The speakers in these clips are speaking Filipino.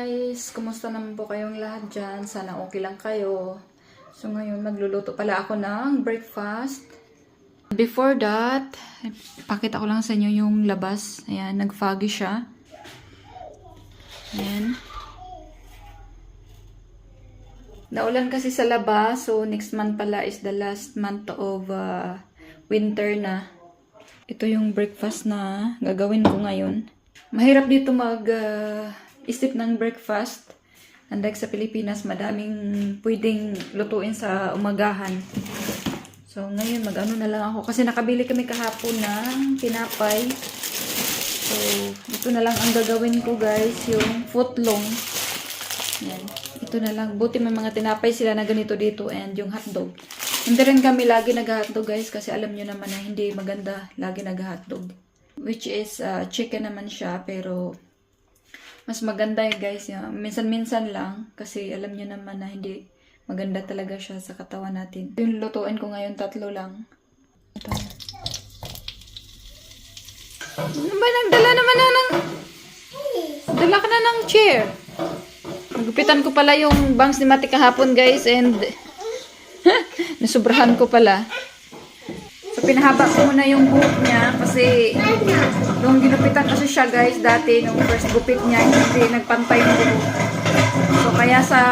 guys! Kumusta naman po kayong lahat dyan? Sana okay lang kayo. So ngayon magluluto pala ako ng breakfast. Before that, pakita ko lang sa inyo yung labas. Ayan, nag-foggy siya. Ayan. Naulan kasi sa labas, so next month pala is the last month of winter na. Ito yung breakfast na gagawin ko ngayon. Mahirap dito isip ng breakfast. Unlike sa Pilipinas, madaming pwedeng lutuin sa umagahan. So, ngayon mag-ano na lang ako. Kasi nakabili kami kahapon ng tinapay. So, ito na lang ang gagawin ko guys. Yung footlong. Yan. Ito na lang. Buti may mga tinapay sila na ganito dito. And yung hotdog. Hindi rin kami lagi nag-hotdog guys. Kasi alam nyo naman na hindi maganda lagi nag-hotdog. Which is chicken naman siya. Pero mas maganda guys. Minsan-minsan lang. Kasi alam nyo naman na hindi maganda talaga siya sa katawan natin. Yung lutuin ko ngayon, 3 lang. Ito. Ano ba? Nagdala naman na ng... Dala ka na ng chair. Nagupitan ko pala yung bangs ni Mati kahapon guys. And nasubrahan ko pala. So pinahaba ko muna yung buhok niya. Kasi nung ginupitan kasi siya guys dati, nung first gupit niya, hindi nagpantay yung buhok. So, kaya sa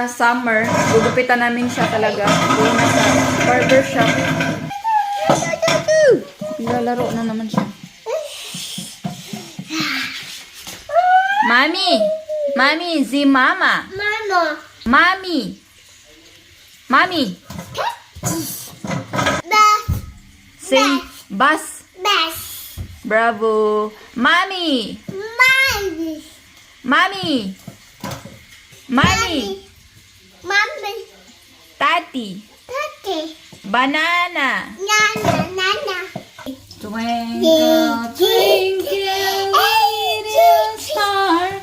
summer, gugupitan namin siya talaga. Doon na sa barber shop. Lalaro na naman siya. Mami! Mami! Si Mama! Mama! Mami! Mami! Bus! Say bus! Bus! Bravo! Mami! Mommy! Mami! Mami! Mommy! Tati! Tati! Banana! Nana! Nana! Twinkle, twinkle, little star,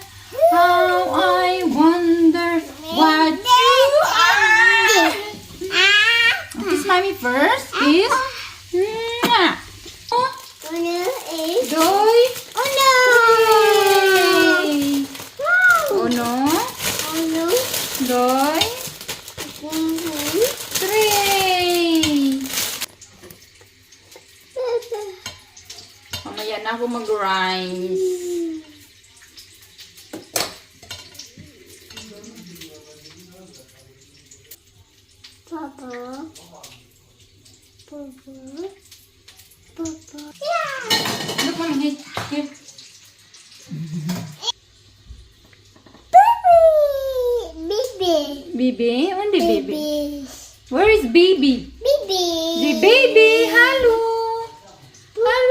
how I wonder what you are. Kiss mommy first. Kiss. Mwah. Oh, doy. Oh no! Three. Oh no. Oh no! Doy. 3. Mamaya na ako mag-rinse. Papa. Papa. Papa. Yeah! Look, mommy. Here. Baby. Bibi? Onde Bibi? Baby. Where is Bibi? Baby. The baby. Hello. Hello.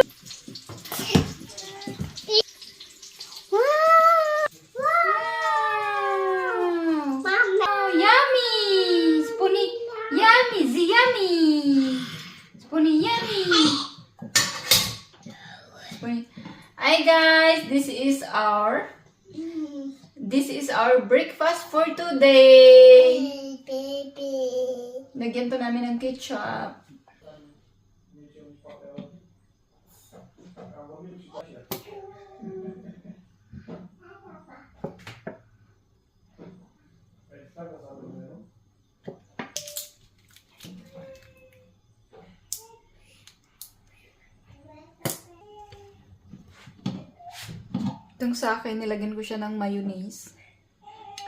Wow. Wow. Mama. Oh, yummy. Spoonie. Yummy. The yummy. Spoonie yummy. Spoonie. Hi guys. This is our breakfast for today. Baby. Lagyan to namin ng ketchup. Itong sa akin, nilagyan ko siya ng mayonnaise.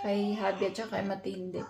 Kay Habi at saka kay Matindi.